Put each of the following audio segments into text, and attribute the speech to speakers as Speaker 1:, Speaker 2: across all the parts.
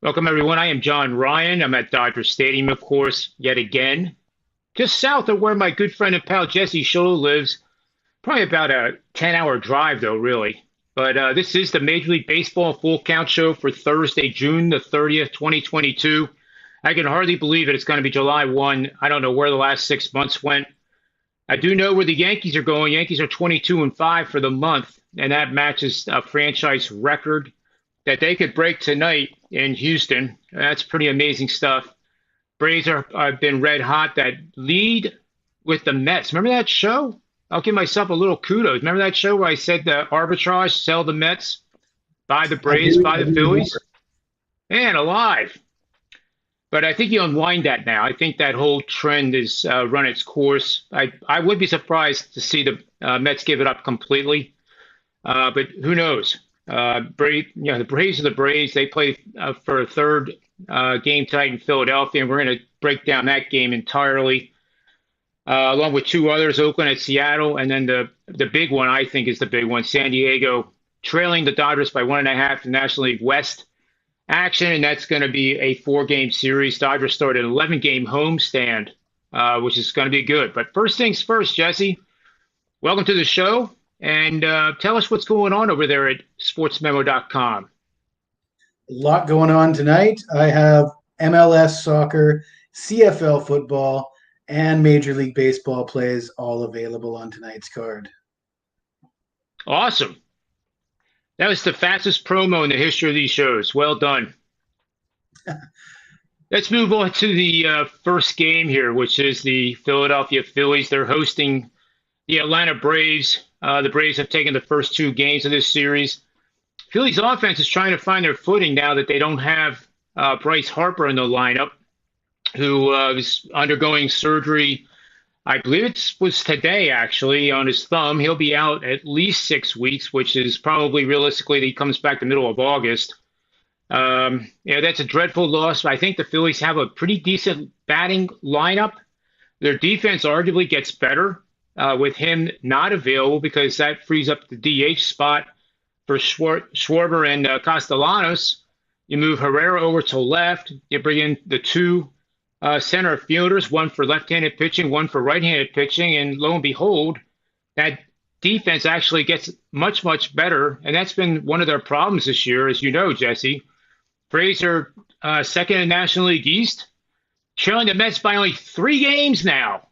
Speaker 1: Welcome, everyone. I am John Ryan. I'm at Dodger Stadium, of course, yet again, just south of where my good friend and pal Jesse Schule lives. Probably about a 10-hour drive, though, really. But this is the Major League Baseball Full Count Show for Thursday, June the 30th, 2022. I can hardly believe it. It's going to be July 1. I don't know where the last 6 months went. I do know where the Yankees are going. Yankees are 22-5 for the month, and that matches a franchise record that they could break tonight in Houston. That's pretty amazing stuff. Braves have been red hot. That lead with the Mets. Remember that show? I'll give myself a little kudos. Remember that show where I said the arbitrage, sell the Mets, buy the Braves, buy
Speaker 2: I
Speaker 1: the
Speaker 2: do
Speaker 1: Phillies?
Speaker 2: remember.
Speaker 1: Man, alive. But I think you unwind that now. I think that whole trend has run its course. I would be surprised to see the Mets give it up completely. But who knows? The Braves are the Braves. They play for a third game tonight in Philadelphia, and we're going to break down that game entirely, along with two others, Oakland and Seattle, and then the big one I think is the big one, San Diego trailing the Dodgers by 1.5 in National League West action, and that's going to be a four-game series. Dodgers start an 11-game homestand, which is going to be good. But first things first, Jesse, welcome to the show. And tell us what's going on over there at sportsmemo.com.
Speaker 2: A lot going on tonight. I have MLS soccer, CFL football, and Major League Baseball plays all available on tonight's card.
Speaker 1: Awesome. That was the fastest promo in the history of these shows. Well done. Let's move on to the first game here, which is the Philadelphia Phillies. They're hosting the Atlanta Braves. The Braves have taken the first two games of this series. Phillies offense is trying to find their footing now that they don't have Bryce Harper in the lineup, who is undergoing surgery. I believe it was today, actually, on his thumb. He'll be out at least 6 weeks, which is probably realistically that he comes back the middle of August. That's a dreadful loss. I think the Phillies have a pretty decent batting lineup. Their defense arguably gets better with him not available because that frees up the DH spot for Schwarber and Castellanos. You move Herrera over to left. You bring in the two center fielders, one for left-handed pitching, one for right-handed pitching, and lo and behold, that defense actually gets much, much better, and that's been one of their problems this year, as you know, Jesse. Braves are second in National League East, trailing the Mets by only 3 games now.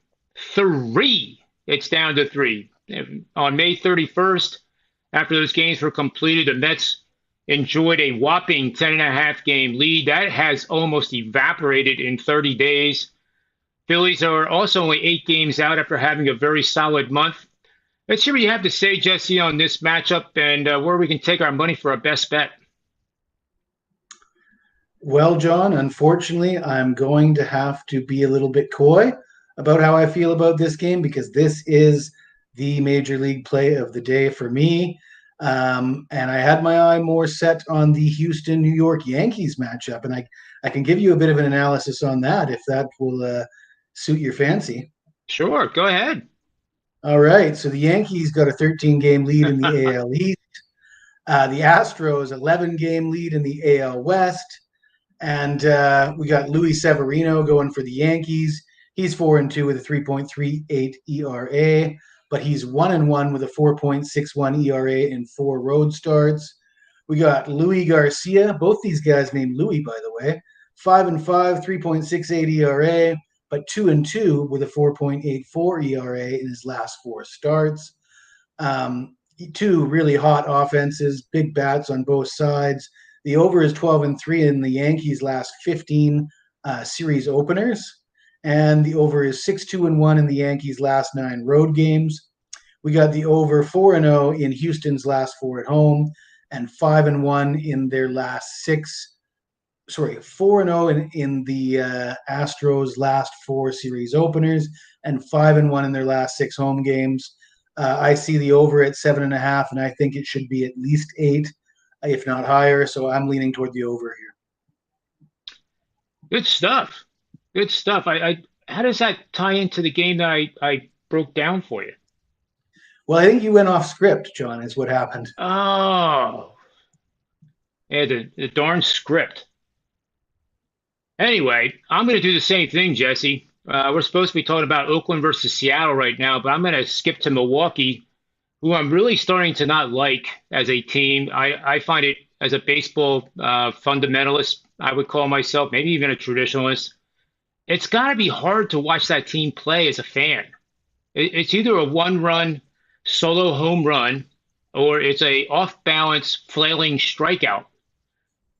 Speaker 1: 3. It's down to 3. On May 31st, after those games were completed, the Mets enjoyed a whopping 10.5 game lead. That has almost evaporated in 30 days. Phillies are also only 8 games out after having a very solid month. Let's hear what you have to say, Jesse, on this matchup and where we can take our money for our best bet.
Speaker 2: Well, John, unfortunately, I'm going to have to be a little bit coy about how I feel about this game because this is the Major League play of the day for me. And I had my eye more set on the Houston-New York Yankees matchup, and I can give you a bit of an analysis on that if that will suit your fancy.
Speaker 1: Sure, go ahead.
Speaker 2: All right, so the Yankees got a 13-game lead in the AL East. The Astros, 11-game lead in the AL West. And we got Luis Severino going for the Yankees. He's 4-2 with a 3.38 ERA, but he's 1-1 with a 4.61 ERA in 4 road starts. We got Louis Garcia, both these guys named Louis, by the way, 5-5, 3.68 ERA, but 2-2 with a 4.84 ERA in his last 4 starts. Two really hot offenses, big bats on both sides. The over is 12-3 in the Yankees' last 15 series openers, and the over is 6-2-1 in the Yankees' last 9 road games. We got the over 4-0 in Houston's last 4 at home, and 5-1 in their last 6. 4-0 in the Astros' last 4 series openers, and 5-1 in their last 6 home games. I see the over at 7.5, and I think it should be at least 8. If not higher, so I'm leaning toward the over here.
Speaker 1: Good stuff. Good stuff. How does that tie into the game that I broke down for you?
Speaker 2: Well, I think you went off script, John, is what happened.
Speaker 1: Oh, yeah, the darn script. Anyway, I'm going to do the same thing, Jesse. We're supposed to be talking about Oakland versus Seattle right now, but I'm going to skip to Milwaukee, who I'm really starting to not like as a team. I find it as a baseball fundamentalist, I would call myself, maybe even a traditionalist. It's got to be hard to watch that team play as a fan. It's either a one-run solo home run or it's a off-balance flailing strikeout.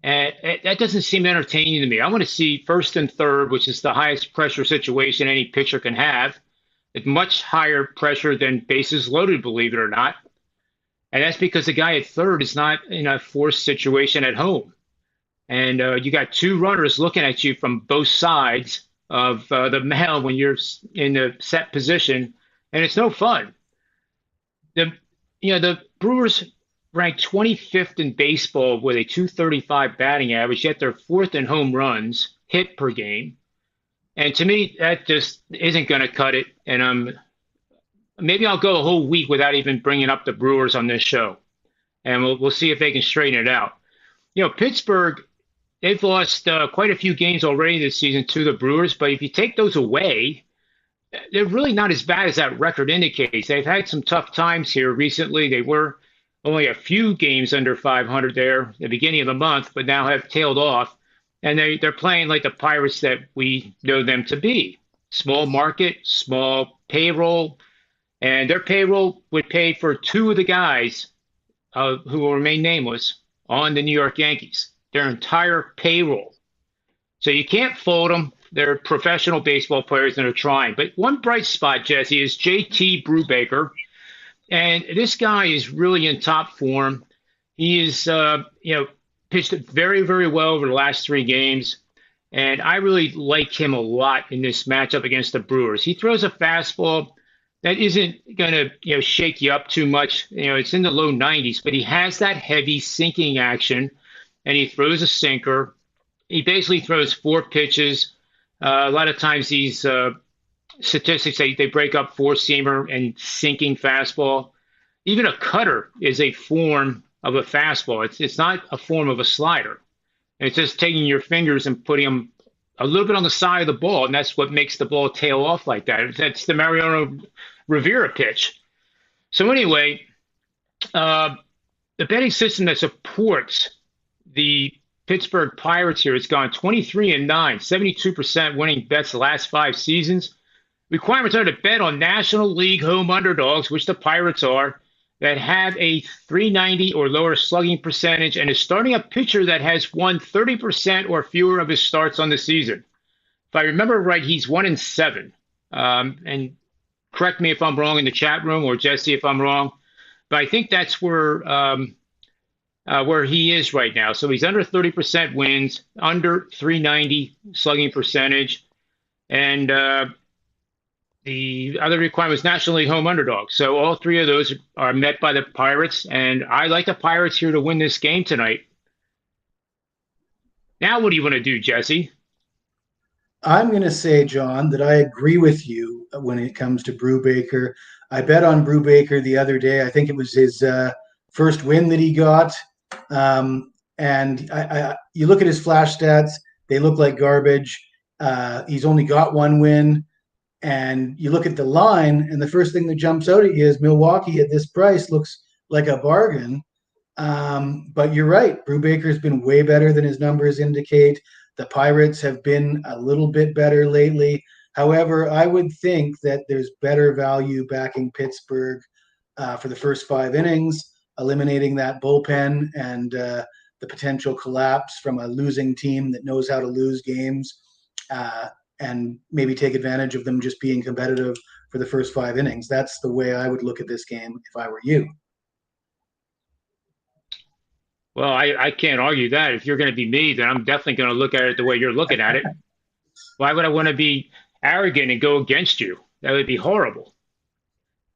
Speaker 1: And that doesn't seem entertaining to me. I want to see first and third, which is the highest pressure situation any pitcher can have. It's much higher pressure than bases loaded, believe it or not. And that's because the guy at third is not in a forced situation at home. And you got two runners looking at you from both sides of the mound when you're in the set position, and it's no fun. The Brewers ranked 25th in baseball with a 235 batting average, yet they're fourth in home runs hit per game. And to me, that just isn't going to cut it. And maybe I'll go a whole week without even bringing up the Brewers on this show, and we'll see if they can straighten it out. Pittsburgh, they've lost quite a few games already this season to the Brewers, but if you take those away, they're really not as bad as that record indicates. They've had some tough times here recently. They were only a few games under 500 there at the beginning of the month, but now have tailed off. And they're playing like the Pirates that we know them to be. Small market, small payroll, and their payroll would pay for two of the guys who will remain nameless on the New York Yankees. Their entire payroll. So you can't fold them. They're professional baseball players and they're trying. But one bright spot, Jesse, is JT Brubaker. And this guy is really in top form. He is, pitched very, very well over the last three games. And I really like him a lot in this matchup against the Brewers. He throws a fastball that isn't going to, shake you up too much. It's in the low 90s, but he has that heavy sinking action, and he throws a sinker. He basically throws four pitches. A lot of times these statistics, they break up four-seamer and sinking fastball. Even a cutter is a form of a fastball. It's not a form of a slider. It's just taking your fingers and putting them a little bit on the side of the ball, and that's what makes the ball tail off like that. That's the Mariano Rivera pitch. So anyway, the betting system that supports the Pittsburgh Pirates here has gone 23-9, 72% winning bets the last five seasons. Requirements are to bet on National League home underdogs, which the Pirates are, that have a 390 or lower slugging percentage and is starting a pitcher that has won 30% or fewer of his starts on the season. If I remember right, he's 1-7. And correct me if I'm wrong in the chat room, or Jesse if I'm wrong, but I think that's where he is right now. So he's under 30% wins, under 390 slugging percentage, and the other requirement is National League home underdog. So all three of those are met by the Pirates, and I like the Pirates here to win this game tonight. Now, what do you want to do, Jesse?
Speaker 2: I'm going to say, John, that I agree with you when it comes to Brubaker. I bet on Brubaker the other day. I think it was his first win that he got. And you look at his flash stats, they look like garbage. He's only got one win. And you look at the line, and the first thing that jumps out at you is Milwaukee at this price looks like a bargain. But you're right. Brubaker's been way better than his numbers indicate. The Pirates have been a little bit better lately. However, I would think that there's better value backing Pittsburgh for the first five innings, eliminating that bullpen and the potential collapse from a losing team that knows how to lose games. And maybe take advantage of them just being competitive for the first five innings. That's the way I would look at this game if I were you.
Speaker 1: Well, I can't argue that. If you're going to be me, then I'm definitely going to look at it the way you're looking at it. Why would I want to be arrogant and go against you? That would be horrible.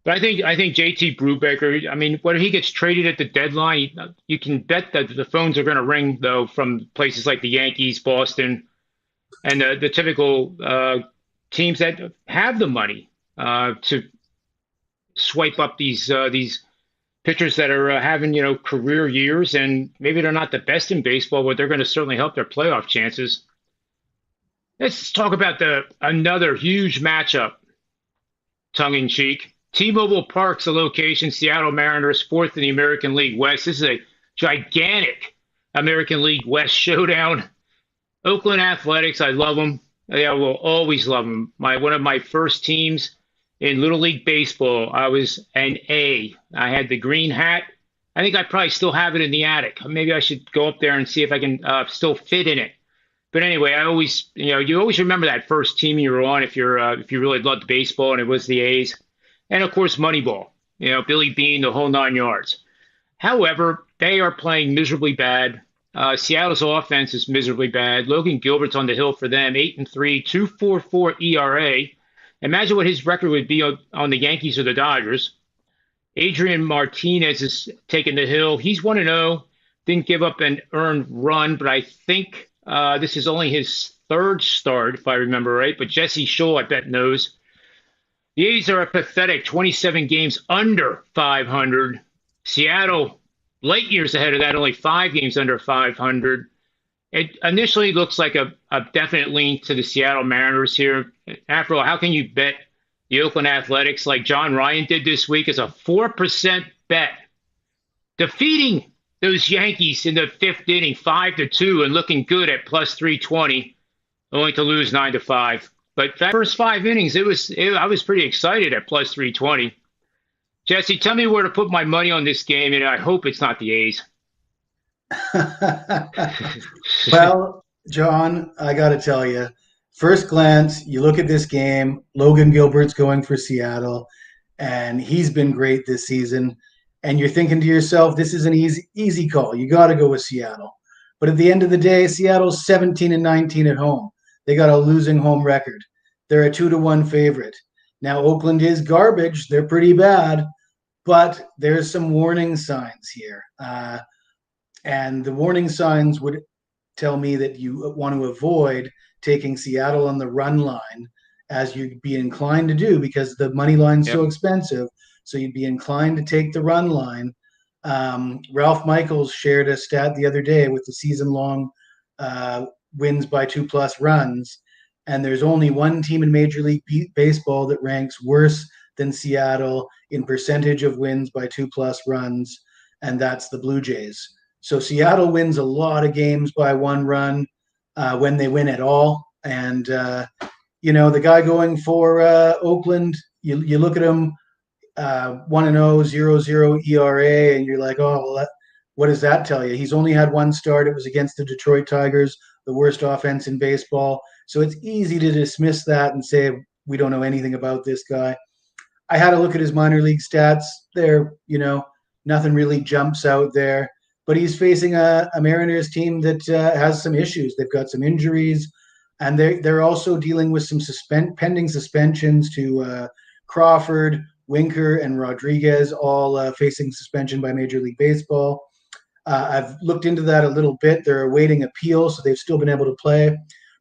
Speaker 1: But I think JT Brubaker, I mean, whether he gets traded at the deadline, you can bet that the phones are going to ring, though, from places like the Yankees, Boston, and the typical teams that have the money to swipe up these pitchers that are having career years, and maybe they're not the best in baseball, but they're going to certainly help their playoff chances. Let's talk about the another huge matchup, tongue in cheek. T-Mobile Park's the location, Seattle Mariners, fourth in the American League West. This is a gigantic American League West showdown. Oakland Athletics, I love them. I will always love them. One of my first teams in Little League Baseball, I was an A. I had the green hat. I think I probably still have it in the attic. Maybe I should go up there and see if I can still fit in it. But anyway, I always, you always remember that first team you were on if you really loved baseball, and it was the A's, and of course Moneyball. Billy Bean, the whole 9 yards. However, they are playing miserably bad. Seattle's offense is miserably bad. Logan Gilbert's on the hill for them, 8-3, 2.44 ERA. Imagine what his record would be on the Yankees or the Dodgers. Adrian Martinez is taking the hill. He's 1-0. Didn't give up an earned run, but I think this is only his third start, if I remember right. But Jesse Schule, I bet, knows. The A's are a pathetic 27 games under 500. Seattle, light years ahead of that, only 5 games under 500. It initially looks like a definite lean to the Seattle Mariners here. After all, how can you bet the Oakland Athletics like John Ryan did this week as a 4% bet? Defeating those Yankees in the fifth inning, 5-2, and looking good at plus 320, only to lose 9-5. But that first 5 innings, I was pretty excited at plus 320. Jesse, tell me where to put my money on this game, and I hope it's not the A's.
Speaker 2: Well, John, I got to tell you, first glance, you look at this game, Logan Gilbert's going for Seattle, and he's been great this season. And you're thinking to yourself, this is an easy call. You got to go with Seattle. But at the end of the day, Seattle's 17-19 at home. They got a losing home record. They're a 2-1 favorite. Now, Oakland is garbage. They're pretty bad, but there's some warning signs here. And the warning signs would tell me that you want to avoid taking Seattle on the run line, as you'd be inclined to do because the money line's so expensive. So you'd be inclined to take the run line. Ralph Michaels shared a stat the other day with the season-long wins by 2+ runs. And there's only one team in Major League Baseball that ranks worse than Seattle in percentage of wins by 2+ runs, and that's the Blue Jays. So Seattle wins a lot of games by 1 run when they win at all. And, the guy going for Oakland, you look at him, 1-0, 0.00 ERA, and you're like, oh, well, what does that tell you? He's only had one start. It was against the Detroit Tigers, the worst offense in baseball. So it's easy to dismiss that and say, we don't know anything about this guy. I had a look at his minor league stats. There, nothing really jumps out there. But he's facing a Mariners team that has some issues. They've got some injuries, and they're also dealing with some pending suspensions to Crawford, Winker, and Rodriguez, all facing suspension by Major League Baseball. I've looked into that a little bit. They're awaiting appeal, so they've still been able to play.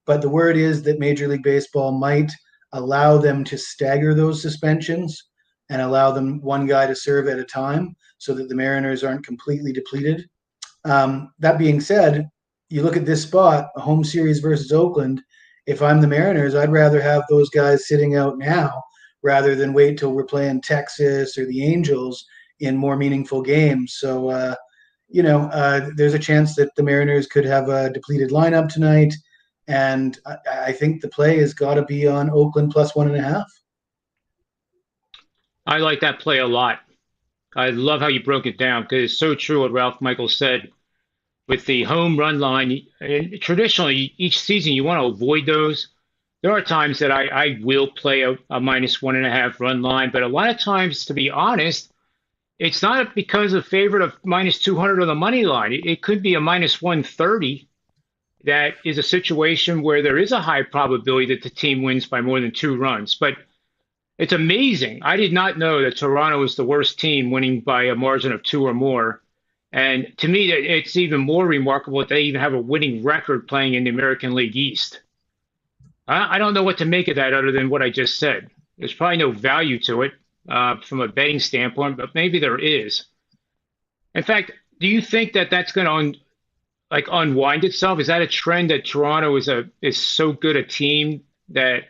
Speaker 2: But the word is that Major League Baseball might allow them to stagger those suspensions and allow them one guy to serve at a time so that the Mariners aren't completely depleted. That being said, you look at this spot, a home series versus Oakland. If I'm the Mariners, I'd rather have those guys sitting out now rather than wait till we're playing Texas or the Angels in more meaningful games. So, there's a chance that the Mariners could have a depleted lineup tonight. And I think the play has got to be on Oakland plus 1.5.
Speaker 1: I like that play a lot. I love how you broke it down because it's so true what Ralph Michaels said. With the home run line, and traditionally each season you want to avoid those. There are times that I will play a minus 1.5 run line, but a lot of times, to be honest, it's not because of favorite of minus 200 on the money line. It could be a minus 130. That is a situation where there is a high probability that the team wins by more than 2 runs. But it's amazing. I did not know that Toronto was the worst team winning by a margin of 2 or more. And to me, it's even more remarkable that they even have a winning record playing in the American League East. I don't know what to make of that other than what I just said. There's probably no value to it from a betting standpoint, but maybe there is. In fact, do you think that that's going to like unwind itself? Is that a trend that Toronto is so good a team that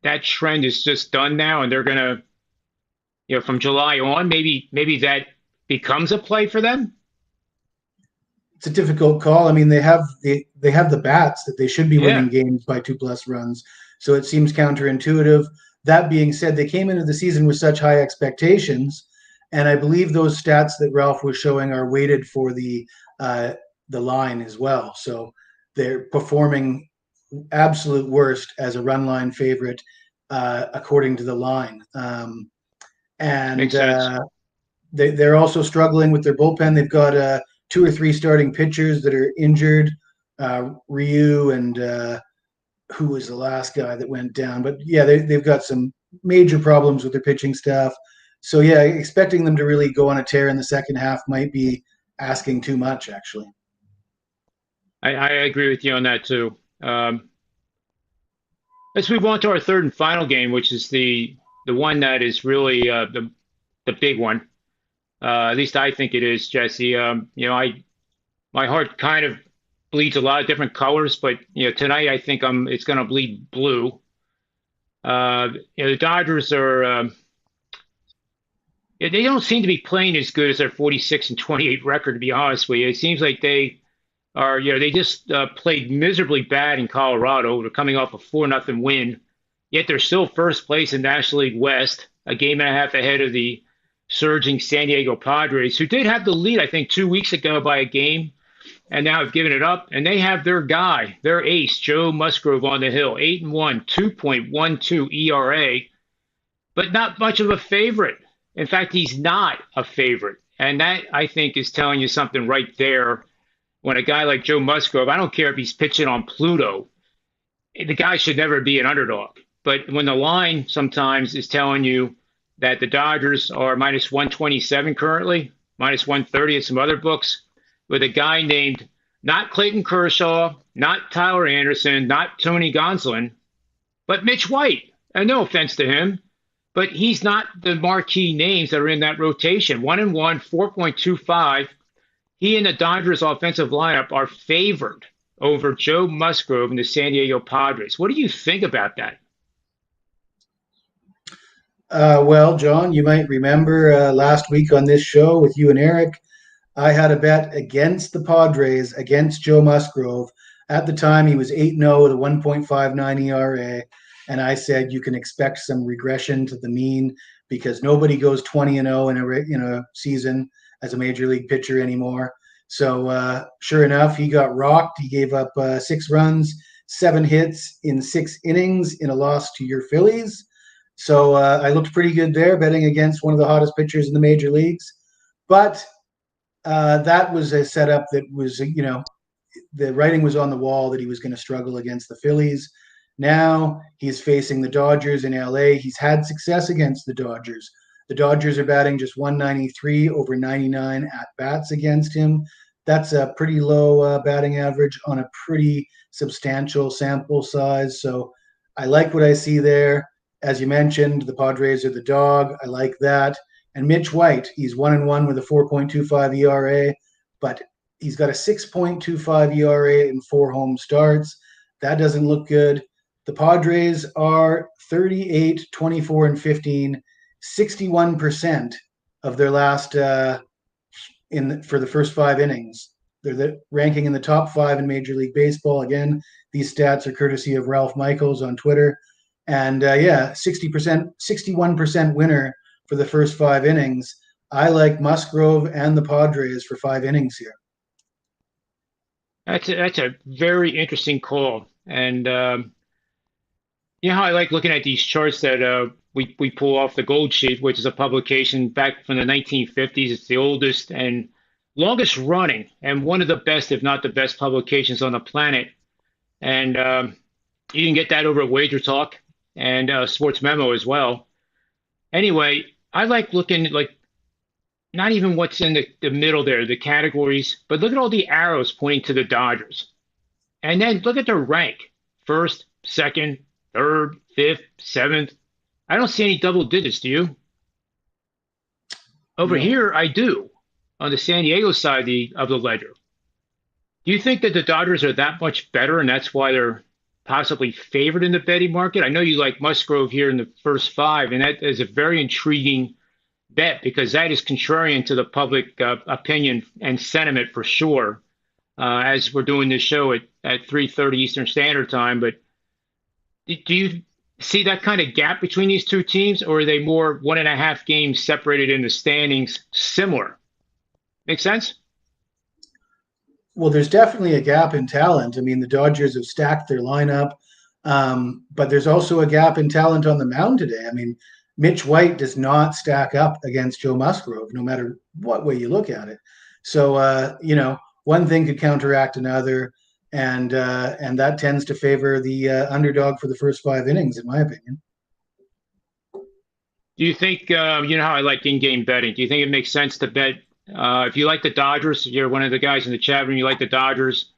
Speaker 1: that trend is just done now, and they're gonna, from July on, maybe that becomes a play for them?
Speaker 2: It's a difficult call. I mean, they have the bats that they should be
Speaker 1: Yeah,
Speaker 2: winning games by 2+ runs. So it seems counterintuitive. That being said, they came into the season with such high expectations, and I believe those stats that Ralph was showing are weighted for the line as well. So they're performing absolute worst as a run line favorite, according to the line. And
Speaker 1: makes sense.
Speaker 2: they're also struggling with their bullpen. They've got two or three starting pitchers that are injured. Ryu and who was the last guy that went down? But yeah, they've got some major problems with their pitching staff. So yeah, expecting them to really go on a tear in the second half might be asking too much, actually.
Speaker 1: I agree with you on that too. Let's move on to our third and final game, which is the one that is really the big one. At least I think it is, Jesse. I my heart kind of bleeds a lot of different colors, but tonight I think it's going to bleed blue. The Dodgers are they don't seem to be playing as good as their 46 and 28 record, to be honest with you. It seems like they are, they just played miserably bad in Colorado. They're coming off a 4-0 win, yet they're still first place in National League West, a game and a half ahead of the surging San Diego Padres, who did have the lead, I think, 2 weeks ago by a game, and now have given it up. And they have their guy, their ace, Joe Musgrove on the hill, 8-1, 2.12 ERA, but not much of a favorite. In fact, he's not a favorite. And that, I think, is telling you something right there. When a guy like Joe Musgrove, I don't care if he's pitching on Pluto, the guy should never be an underdog. But when the line sometimes is telling you that the Dodgers are minus 127 currently, minus 130 at some other books, with a guy named not Clayton Kershaw, not Tyler Anderson, not Tony Gonsolin, but Mitch White. And no offense to him, but he's not the marquee names that are in that rotation. 1-1, 4.25. He and the Dodgers offensive lineup are favored over Joe Musgrove and the San Diego Padres. What do you think about that?
Speaker 2: Well, John, you might remember last week on this show with you and Eric, I had a bet against the Padres against Joe Musgrove. At the time, he was 8-0 with a 1.59 ERA. And I said you can expect some regression to the mean because nobody goes 20-0 in a season as a major league pitcher anymore. So sure enough, he got rocked. He gave up 6 runs, 7 hits in 6 innings in a loss to your Phillies. So I looked pretty good there, betting against one of the hottest pitchers in the major leagues. But that was a setup that was, the writing was on the wall that he was going to struggle against the Phillies. Now he's facing the Dodgers in LA. He's had success against the Dodgers. The Dodgers are batting just 193 over 99 at bats against him. That's a pretty low batting average on a pretty substantial sample size. So I like what I see there. As you mentioned, the Padres are the dog. I like that. And Mitch White, he's 1-1 with a 4.25 ERA, but he's got a 6.25 ERA in 4 home starts. That doesn't look good. The Padres are 38, 24, and 15, 61% of their last for the first 5 innings. They're ranking in the top 5 in Major League Baseball. Again, these stats are courtesy of Ralph Michaels on Twitter. And 60%, 61% winner for the first 5 innings. I like Musgrove and the Padres for 5 innings here.
Speaker 1: That's a very interesting call. And you know how I like looking at these charts that we pull off the Gold Sheet, which is a publication back from the 1950s. It's the oldest and longest running and one of the best, if not the best, publications on the planet. And you can get that over at Wager Talk and SportsMemo as well. Anyway, I like looking at like not even what's in the middle there, the categories, but look at all the arrows pointing to the Dodgers. And then look at their rank: first, second, third, fifth, seventh. I don't see any double digits, do you? Over
Speaker 2: No.
Speaker 1: here, I do on the San Diego side of the ledger. Do you think that the Dodgers are that much better and that's why they're possibly favored in the betting market? I know you like Musgrove here in the first five, and that is a very intriguing bet because that is contrarian to the public opinion and sentiment for sure. As we're doing this show at 3:30 Eastern Standard Time, but do you see that kind of gap between these two teams, or are they more 1.5 games separated in the standings, similar? Make sense?
Speaker 2: Well, there's definitely a gap in talent. I mean, the Dodgers have stacked their lineup, but there's also a gap in talent on the mound today. I mean, Mitch White does not stack up against Joe Musgrove, no matter what way you look at it. So, one thing could counteract another, and that tends to favor the underdog for the first 5 innings, in my opinion.
Speaker 1: Do you think, you know how I like in-game betting? Do you think it makes sense to bet if you like the Dodgers, if you're one of the guys in the chat room, you like the Dodgers,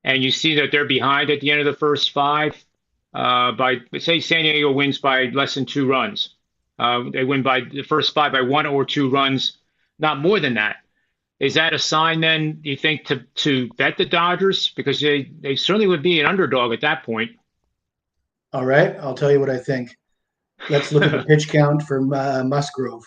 Speaker 1: and you see that they're behind at the end of the first five, by say San Diego wins by less than 2 runs. They win by the first five by 1 or 2 runs, not more than that. Is that a sign then, do you think, to bet the Dodgers? Because they certainly would be an underdog at that point.
Speaker 2: All right, I'll tell you what I think. Let's look at the pitch count for Musgrove.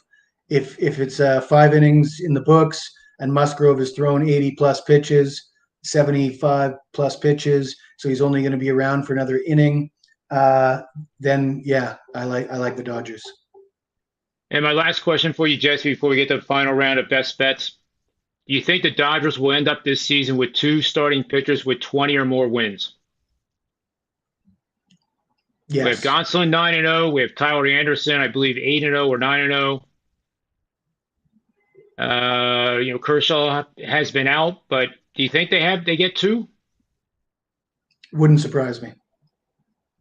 Speaker 2: If it's 5 innings in the books and Musgrove has thrown 80 plus pitches, 75 plus pitches, so he's only going to be around for another inning, then yeah, I like the Dodgers.
Speaker 1: And my last question for you, Jesse, before we get to the final round of best bets. Do you think the Dodgers will end up this season with two starting pitchers with 20 or more wins?
Speaker 2: Yes.
Speaker 1: We have Gonsolin 9-0. We have Tyler Anderson, I believe 8-0 or 9-0. Kershaw has been out, but do you think they get two?
Speaker 2: Wouldn't surprise me.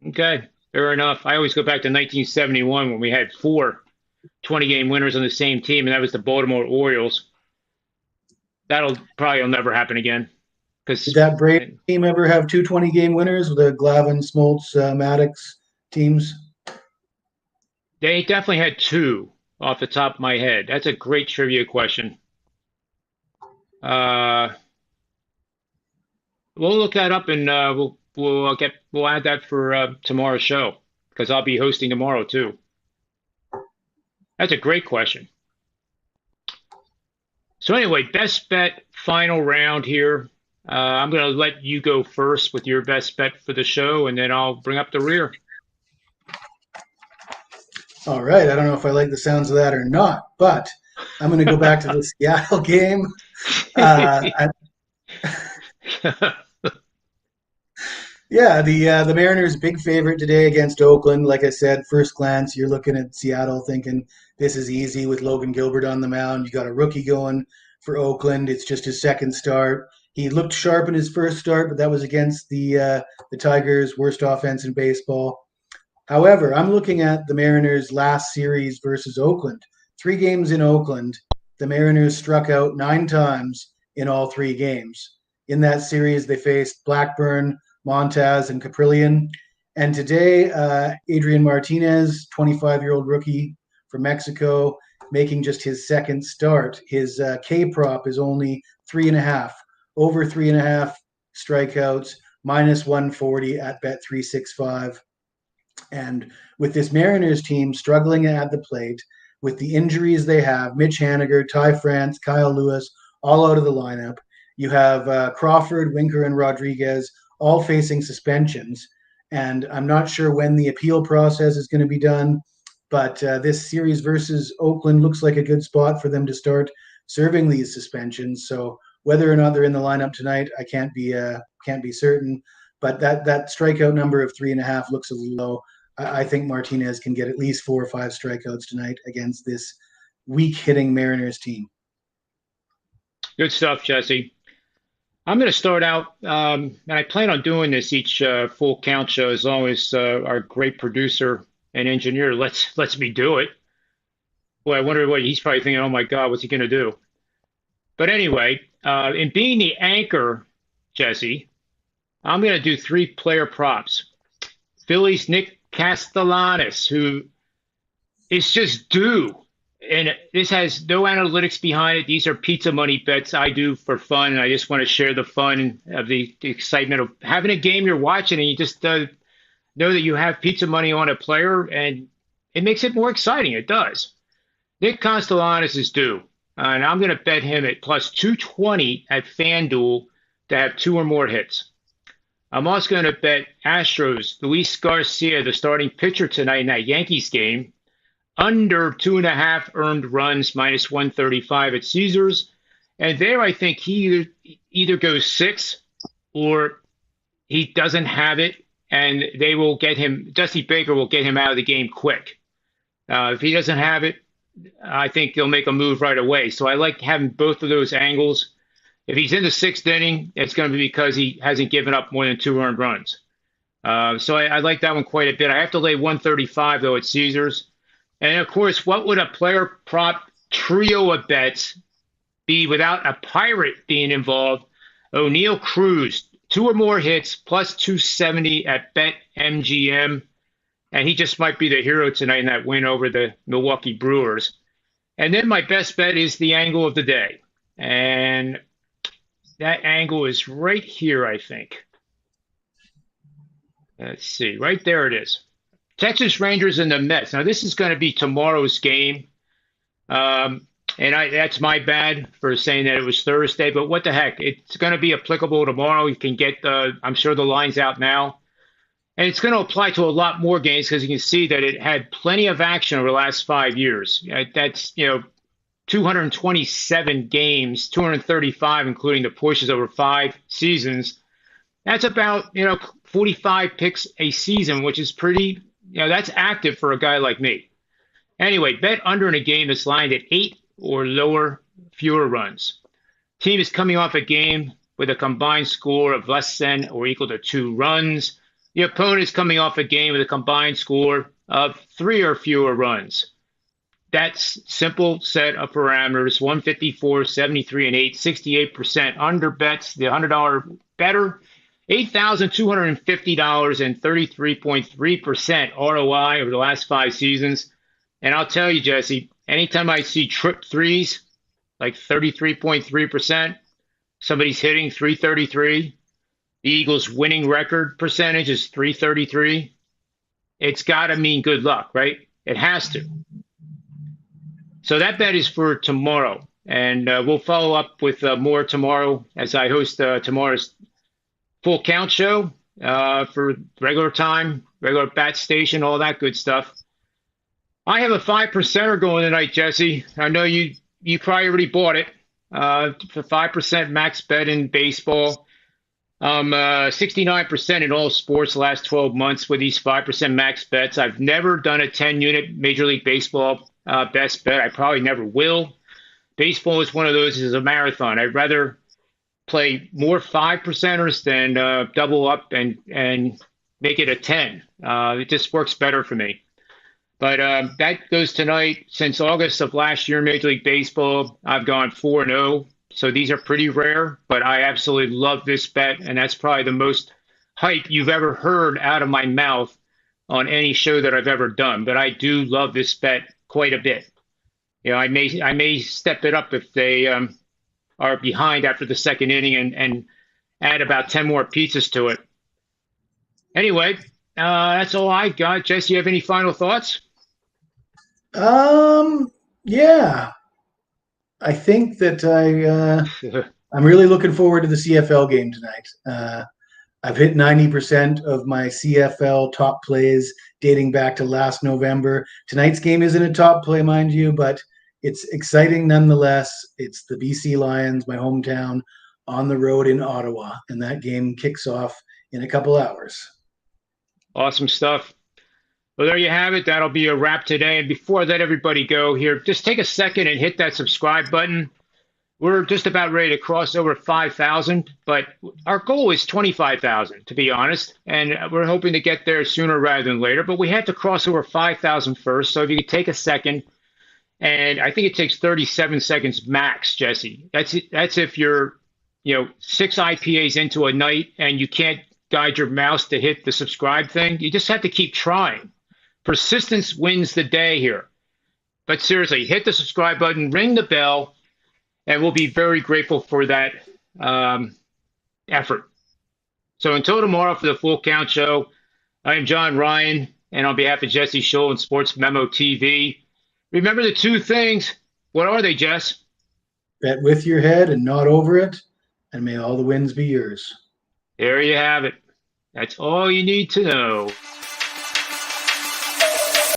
Speaker 1: Okay, fair enough. I always go back to 1971 when we had 4 20-game winners on the same team, and that was the Baltimore Orioles. That'll probably will never happen again.
Speaker 2: Did that Brady team ever have 2 20-game winners with the Glavine, Smoltz, Maddox teams?
Speaker 1: They definitely had 2 off the top of my head. That's a great trivia question. We'll look that up and we'll add that for tomorrow's show because I'll be hosting tomorrow too. That's a great question. So anyway, best bet final round here. I'm going to let you go first with your best bet for the show, and then I'll bring up the rear.
Speaker 2: All right. I don't know if I like the sounds of that or not, but I'm going to go back to the Seattle game. Yeah, the Mariners' big favorite today against Oakland. Like I said, first glance, you're looking at Seattle thinking this is easy with Logan Gilbert on the mound. You got a rookie going for Oakland. It's just his second start. He looked sharp in his first start, but that was against the Tigers' worst offense in baseball. However, I'm looking at the Mariners' last series versus Oakland. 3 games in Oakland, the Mariners struck out 9 times in all 3 games. In that series, they faced Blackburn, Montaz, and Caprillion. And today, Adrian Martinez, 25-year-old rookie from Mexico, making just his second start. His K prop is only 3.5, over 3.5 strikeouts, minus 140 at Bet365. And with this Mariners team struggling at the plate, with the injuries they have, Mitch Haniger, Ty France, Kyle Lewis, all out of the lineup. You have Crawford, Winker, and Rodriguez all facing suspensions. And I'm not sure when the appeal process is going to be done, but this series versus Oakland looks like a good spot for them to start serving these suspensions. So whether or not they're in the lineup tonight, I can't be certain. But that strikeout number of 3.5 looks a little low. I think Martinez can get at least 4 or 5 strikeouts tonight against this weak hitting Mariners team.
Speaker 1: Good stuff, Jesse. I'm going to start out, and I plan on doing this each full count show as long as our great producer and engineer lets me do it. Boy, I wonder what he's probably thinking. Oh my God, what's he going to do? But anyway, in being the anchor, Jesse, I'm going to do 3 player props. Phillies Nick Castellanos, who is just due. and this has no analytics behind it. These are pizza money bets I do for fun, and I just want to share the fun of the excitement of having a game you're watching, and you just know that you have pizza money on a player, and it makes it more exciting. It does. Nick Castellanos is due, and I'm going to bet him at plus 220 at FanDuel to have two or more hits. I'm also going to bet Astros, Luis Garcia, the starting pitcher tonight in that Yankees game, under 2.5 earned runs, minus 135 at Caesars. And there I think he either goes six or he doesn't have it, and they will get him, Dusty Baker will get him out of the game quick. If he doesn't have it, I think they'll make a move right away. So I like having both of those angles. If he's in the sixth inning, it's going to be because he hasn't given up more than 2 earned runs. So I like that one quite a bit. I have to lay 135, though, at Caesars. And, of course, what would a player prop trio of bets be without a pirate being involved? O'Neill Cruz, two or more hits, plus 270 at BetMGM. And he just might be the hero tonight in that win over the Milwaukee Brewers. And then my best bet is the angle of the day. And that angle is right here, I think. Let's see. Right there it is. Texas Rangers and the Mets. Now, this is going to be tomorrow's game. And that's my bad for saying that it was Thursday. But what the heck? It's going to be applicable tomorrow. You can get, I'm sure, the lines out now. And it's going to apply to a lot more games because you can see that it had plenty of action over the last 5 years. That's, 227 games, 235, including the pushes over 5 seasons. That's about, 45 picks a season, which is pretty, that's active for a guy like me. Anyway, bet under in a game that's lined at 8 or lower, fewer runs. Team is coming off a game with a combined score of less than or equal to 2 runs. The opponent is coming off a game with a combined score of 3 or fewer runs. That's simple set of parameters, 154, 73, and 8, 68% under bets, the $100 better, $8,250 and 33.3% ROI over the last 5 seasons. And I'll tell you, Jesse, anytime I see trip threes, like 33.3%, somebody's hitting 333, the Eagles' winning record percentage is 333. It's got to mean good luck, right? It has to. So that bet is for tomorrow. And we'll follow up with more tomorrow as I host tomorrow's full count show for regular time, regular bat station, all that good stuff. I have a 5%er going tonight, Jesse. I know you probably already bought it. For 5% max bet in baseball. 69% in all sports the last 12 months with these 5% max bets. I've never done a 10-unit Major League Baseball best bet. I probably never will. Baseball is one of those, is a marathon. I'd rather play more 5%ers than double up and make it a 10. It just works better for me. But that goes tonight. Since August of last year, Major League Baseball, I've gone 4-0. So these are pretty rare, but I absolutely love this bet. And that's probably the most hype you've ever heard out of my mouth on any show that I've ever done. But I do love this bet quite a bit. I may step it up if they are behind after the second inning and add about 10 more pizzas to it. Anyway, that's all I got. Jesse, you have any final thoughts?
Speaker 2: Yeah. I think that I'm really looking forward to the CFL game tonight. I've hit 90% of my CFL top plays dating back to last November. Tonight's game isn't a top play, mind you, but it's exciting nonetheless. It's the BC Lions, my hometown, on the road in Ottawa, and that game kicks off in a couple hours.
Speaker 1: Awesome stuff. Well, there you have it. That'll be a wrap today. And before I let everybody go here, just take a second and hit that subscribe button. We're just about ready to cross over 5,000, but our goal is 25,000, to be honest. And we're hoping to get there sooner rather than later, but we had to cross over 5,000 first. So if you could take a second, and I think it takes 37 seconds max, Jesse. That's if you're, 6 IPAs into a night and you can't guide your mouse to hit the subscribe thing. You just have to keep trying. Persistence wins the day here. But seriously, hit the subscribe button, ring the bell, and we'll be very grateful for that effort. So until tomorrow for the Full Count Show, I am John Ryan, and on behalf of Jesse Schule and Sports Memo TV, remember the two things. What are they, Jess?
Speaker 2: Bet with your head and not over it, and may all the wins be yours.
Speaker 1: There you have it. That's all you need to know.